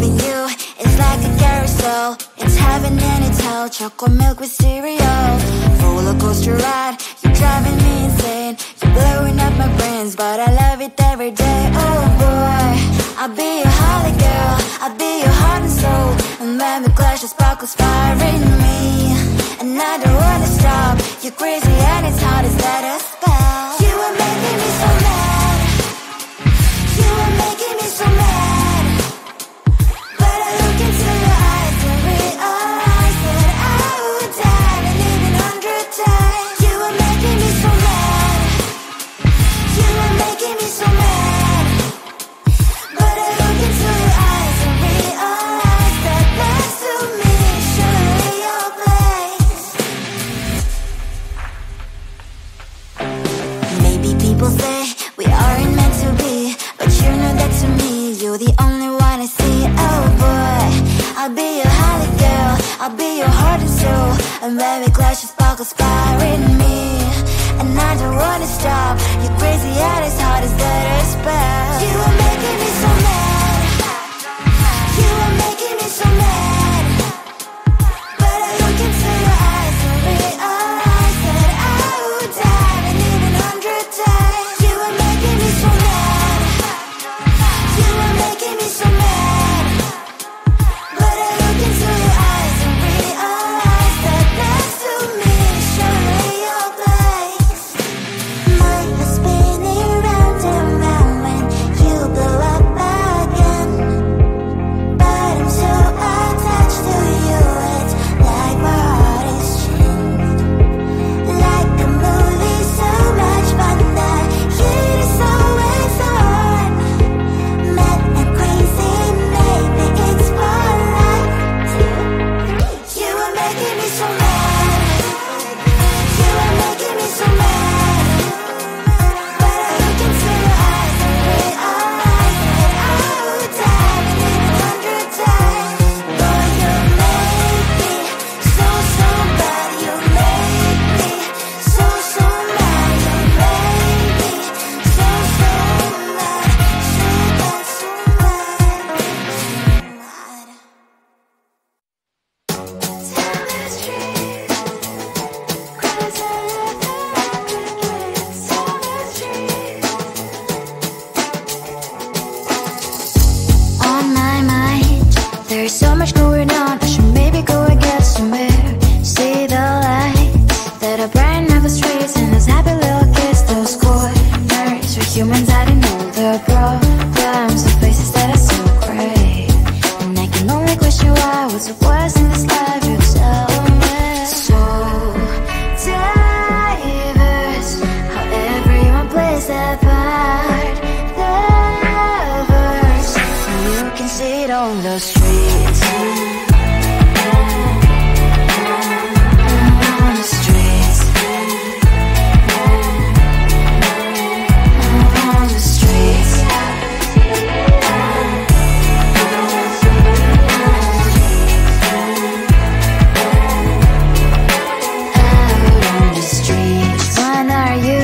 Loving you is like a carousel. It's heaven and it's hell. Chocolate milk with cereal. Roller coaster ride, you're driving me insane. You're blowing up my brains, but I love it every day. Oh boy, I'll be your holly girl, I'll be your heart and soul. And when we clash, the sparkles fire in me. And I don't wanna stop. You're crazy and it's hard as let us spell. You are making me so mad. You are making me so mad. But I look into your eyes and realize that I would die and even 100 times. You are making me so mad. You are making me so mad. But I look into your eyes and realize that next to me is surely your place. Maybe people say we aren't meant to be, but you know that to me, you're the only one I see. Oh boy, I'll be your holly girl, I'll be your heart and soul. And when we clash, the sparkles fire in me. And I don't wanna stop. You're crazy and as hard as that a spell. You are making me so mad. You are making me so mad. But I look into your eyes and realize that I would die and even 100 times. You are making me so mad. You are making me so mad. But I look into your eyes and realize that next to me is surely your place. Mind is spinning round and round when you blow up again. But I'm so attached to you, it's like my heart is chained. Like a movie, so much fun that it is always on. Mad and crazy, maybe it's for life. You are making me so mad. You are making me so mad. But I look into your eyes and realize that I would die and even 100 times. Boy, you make me so, so bad. You make me so, so mad. You make me so, so mad. So bad, so mad, so mad. On my mind, there's so much going on. I should maybe go and get somewhere. See the lights that are brighten up the streets, and those happy little kids, those corners where humans hiding all the problems, the places that are so great. And I can only question why, what's the worst in this life, you tell me. So diverse, how everyone plays their part. Diverse, and you can see it on the streets. On the streets. On the streets. Out on the streets. When are you?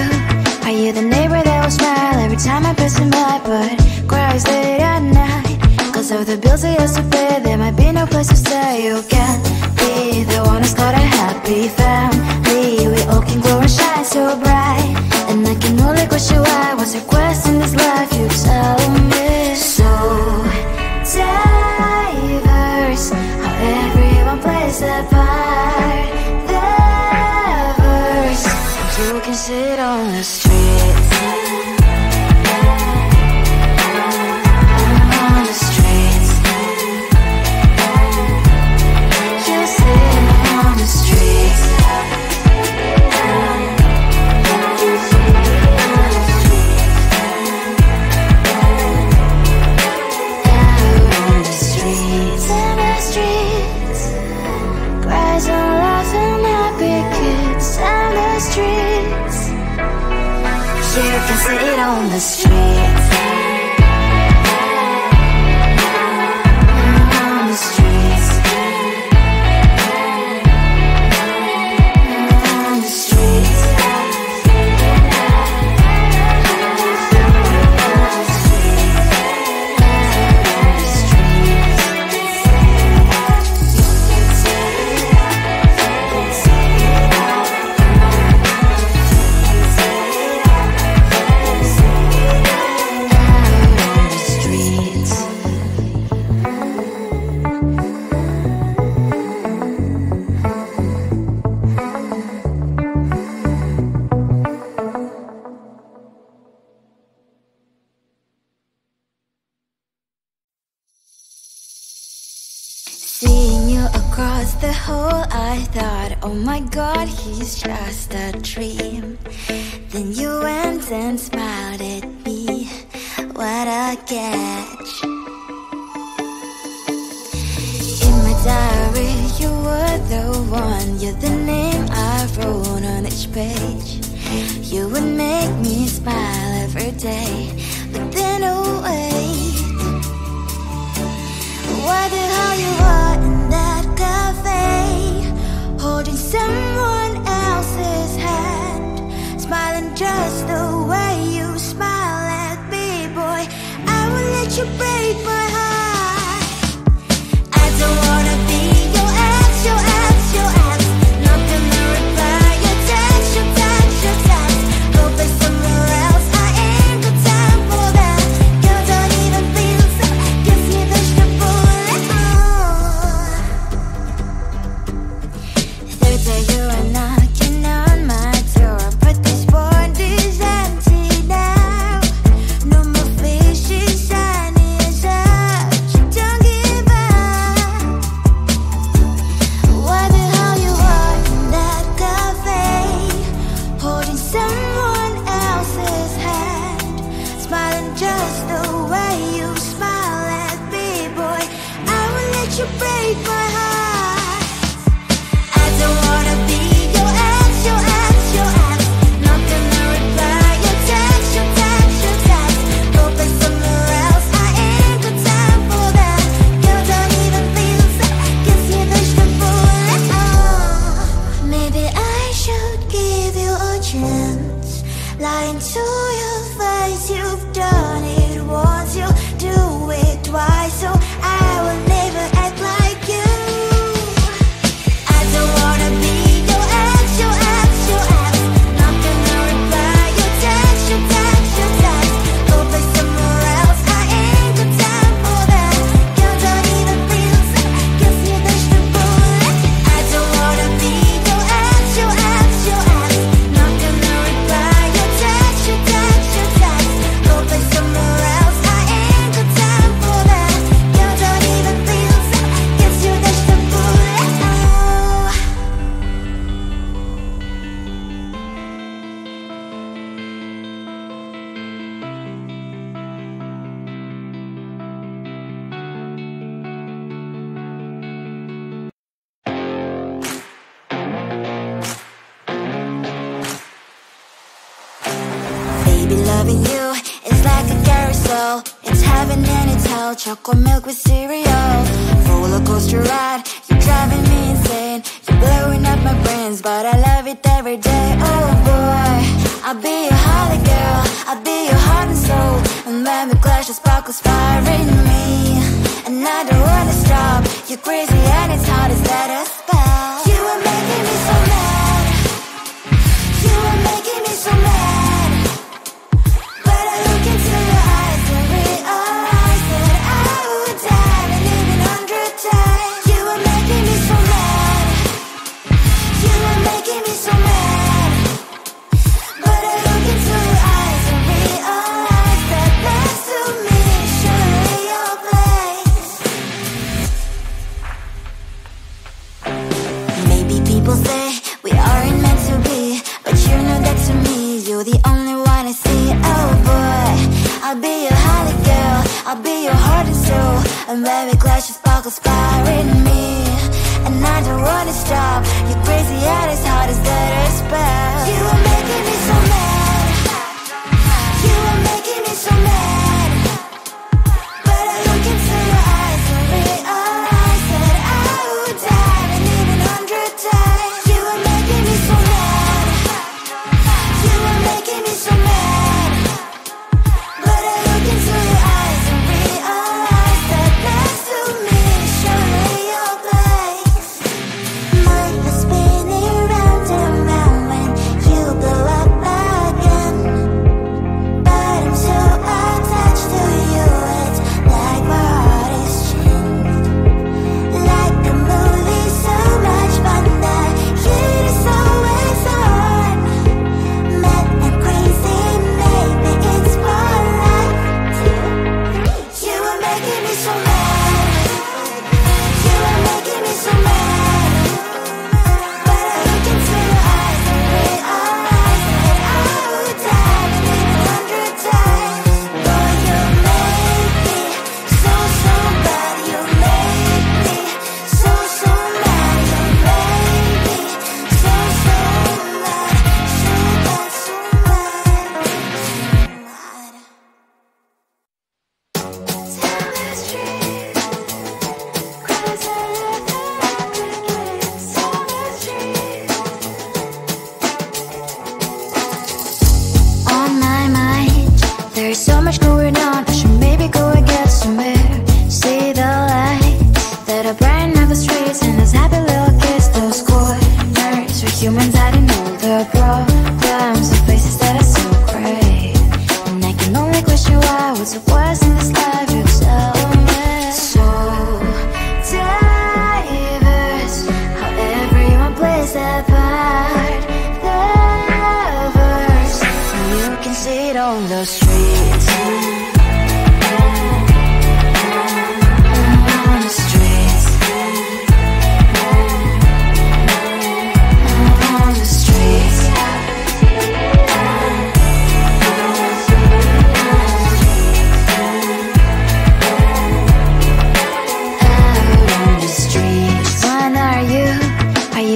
Are you the neighbor that will smile every time I pass him by, but cries late at night? Cause of the bills he has to pay, there might be no place to stay. You can't be the one who's got a happy family. We all can glow and shine so bright. And I can only question why, what's your quest in this life, you tell me. So diverse, how everyone plays their part. Diverse, you can sit on the streets. On the streets. You sit on the streets. Out on the streets. In the streets. Cries and laughing happy kids. On the streets. You can sit on the streets. On the streets. On the streets. On the streets. across the hall, I thought, oh my god, he's just a dream. Then you went and smiled at me. What a catch. In my diary, you were the one. You're the name I wrote on each page. You would make me smile every day. But then, oh wait, what the hell you are in that cafe, holding someone else's hand, smiling just the way you smile at me, boy. I will let you break my heart. I don't wanna be your ex, your ex, your ex. Not gonna reply your text, your text, your text. Go play somewhere else, I ain't got time for that. You don't even feel so, gives me vegetable. Third day you are knocking on my door, but this board is empty now. No more fishes, sun is up. You don't give up. What the hell you are in that cafe, holding someone else's hand, smiling just the way you smile at me, boy. I will let you break my heart. I don't wanna be your ex, your ex, your ex. Not gonna reply your text, your text, your text. Go play somewhere else, I ain't got time for that. You don't even feel so, gives me vegetable. Maybe I should give you a chance. Lying to your face, you've done it once, you do it twice, so I will never act like you. I don't wanna be your ex, your ex, your ex. Not gonna reply your text, your text, your text. Go play somewhere else, I ain't got time for that. You don't even feel so, gives me vegetable. I don't wanna be your ex, your ex, your ex. Not gonna reply your text, your text, your text. Go play somewhere else, I ain't got time for that. You don't even feel so, gives you vegetable. Baby, loving you is like a carousel. It's heaven and it's hell. Chocolate milk with cereal. Roller coaster ride, you're driving me insane. You're blowing up my brains, but I love it every day. Oh boy, I'll be your holly girl, I'll be your heart and soul. And when we clash, the sparkles fire in me. And I don't wanna stop. You're crazy and it's hard as let us spell. You are making me so mad. You are making me so mad. But I look into your eyes and realize that I would die and live 100 times. You are making me so mad. You are making me so mad. But I look into your eyes and realize that next to me is surely your place. Maybe people say we aren't meant to be, but you know that to me, you're the only one I see. Oh boy, I'll be your holly girl, I'll be your heart and soul. And when we clash, the sparkles fire in me. And I don't wanna stop. You're crazy and as hard as that a spell. You are making me so mad. You are making me so mad. But I look into your eyes and realize that I would die and live 100 times. You are making me so mad. You are making me so mad. But I look into your eyes and realize that next to me is surely your place. Mind was spinning round and round when you blow up my There's so much going on, I should maybe go and get some air. See the lights that are brighten up the streets, and those happy little kids, those corners where humans hiding all their problems, the places that are so great. And I can only question why, what's the worst in this life, you tell me. So diverse, how everyone plays their part. The verse, and you can see it on the streets. On the streets. On the streets.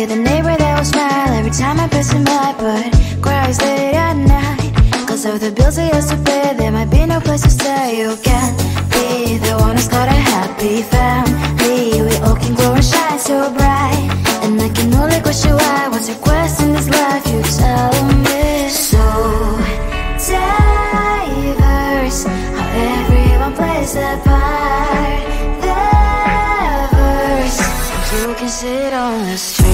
The neighbor that will smile every time I pass him by, but cries late at night. Cause of the bills he has to pay, there might be no place to stay. You can't be the one who's got a happy family. We all can glow and shine so bright, and I can only question why, what's your quest in this life, you tell me. So diverse, how everyone plays their part. The verse, you can sit on the street.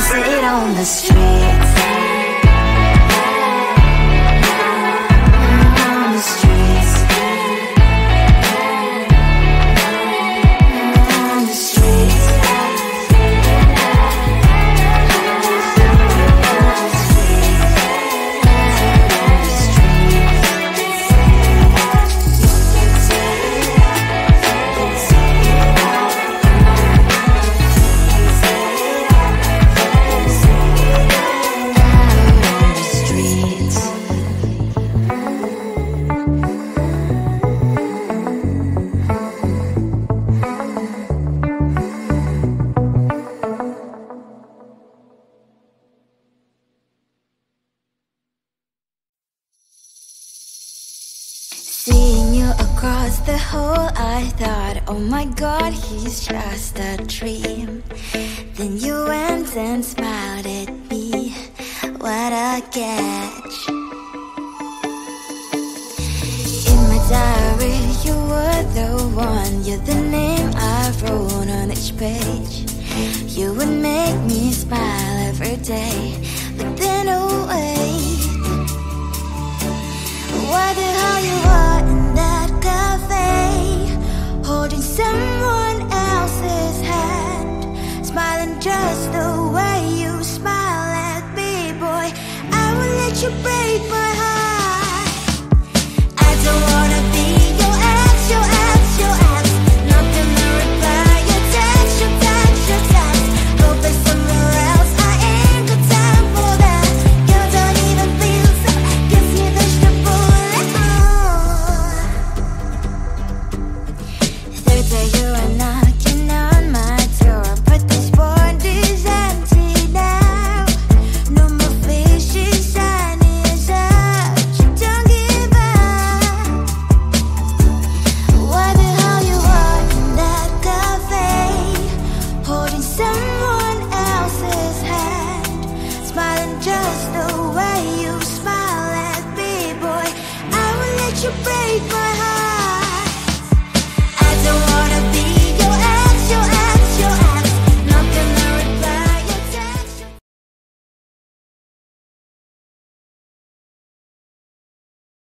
Sit on the streets. On the streets. On the streets. Seeing you across the hall, I thought, oh my god, he's just a dream. Then you went and smiled at me, what a catch. In my diary, you were the one, you're the name I wrote on each page. You would make me smile every day, but then away.